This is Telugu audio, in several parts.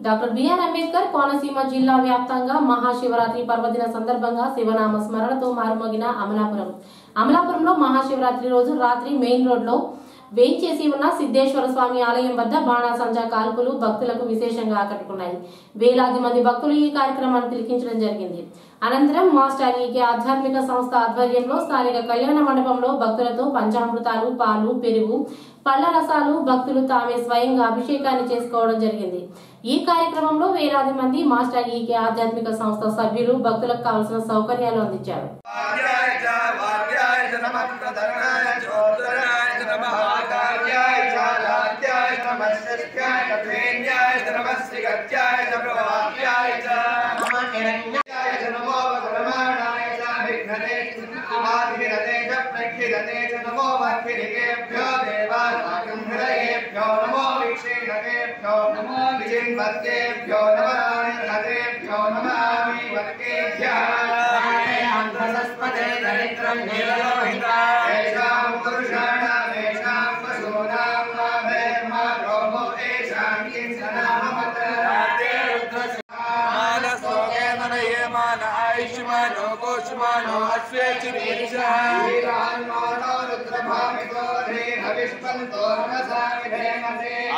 డాక్టర్ బిఆర్ అంబేద్కర్ కోనసీమ జిల్లా వ్యాప్తంగా మహాశివరాత్రి పర్వదిన సందర్భంగా శివనామ స్మరణతో మారుమోగిన అమలాపురంలో మహాశివరాత్రి రోజు రాత్రి మెయిన్ రోడ్ లో వేయించేసి ఉన్న సిద్ధేశ్వర స్వామి ఆలయం వద్ద బాణాసంచా కాల్పులు భక్తులకు విశేషంగా ఆకట్టుకున్నాయి. వేలాది మంది భక్తులు ఈ కార్యక్రమాన్ని తిలకించడం జరిగింది. అనంతరం మాస్టర్ ఈకే ఆధ్యాత్మిక సంస్థ ఆధ్వర్యంలో స్థానిక కళ్యాణ మండపంలో భక్తులతో పంచామృతాలు, పాలు, పెరుగు, పళ్ల రసాలు భక్తులు తామే స్వయంగా అభిషేకాన్ని చేసుకోవడం జరిగింది. ఈ కార్యక్రమంలో వేలాది మంది మాస్టర్ ఈకే ఆధ్యాత్మిక సంస్థ సభ్యులు భక్తులకు కావాల్సిన సౌకర్యాలు అందించారు.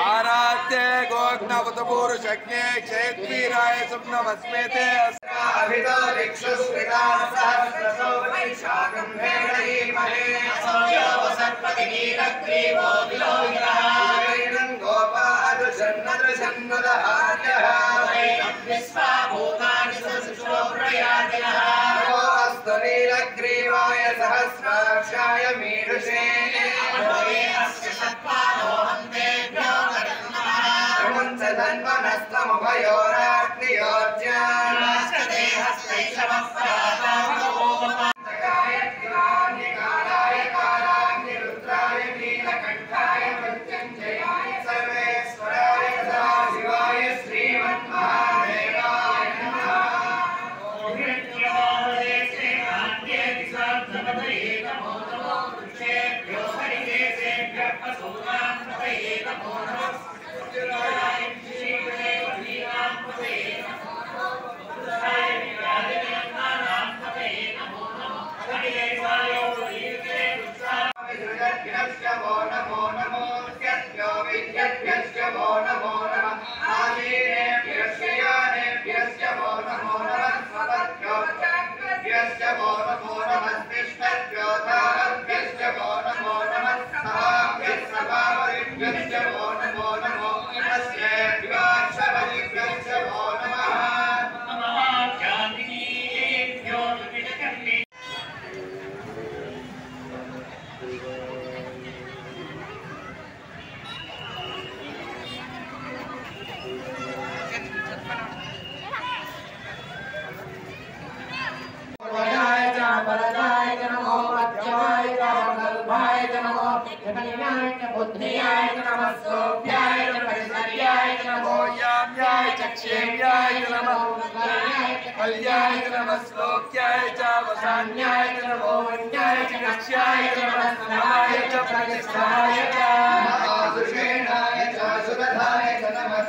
आराध्य गोग्नवत पुरुषज्ञे क्षेत्रीराय सुम्नमस्मेते अभितो ऋक्षुस्कृता सहस्रशो वैशाखं भेदयीमहे असंयो सर्पतिनीलग्रीवो विलोहितः वैनं गोपादुषन्नदृशन्नदहार्यः वैनं विश्वा भूतानि ससुषो प्रयातिनः नमो अस्तु नीलग्रीवाय सहस्राक्षाय मीढुषे अन्वये अस्य सत्पादोऽहं तेभ्यो नमः नमश्च धन्वनस्तमुभयोराग्नियोर्ज्यान् नमस्ते हस्तैषवः परातामोपमा कालाय कालाग्निरुद्राय नीलकण्ठाय मृत्युञ्जयाय सर्वेश्वराय सदाशिवाय श्रीमन्महादेवाय नमः बुद्धियाय नमः सोभ्याय परिसर्याय नमो याम्याय चक्षेम्याय नमः कल्याय नमः श्लोक्याय च वसान्याय नमो वन्याय च कक्ष्याय नमः नमाय च प्रतिष्ठाय च आसुषेणाय च सुरधाय च नमः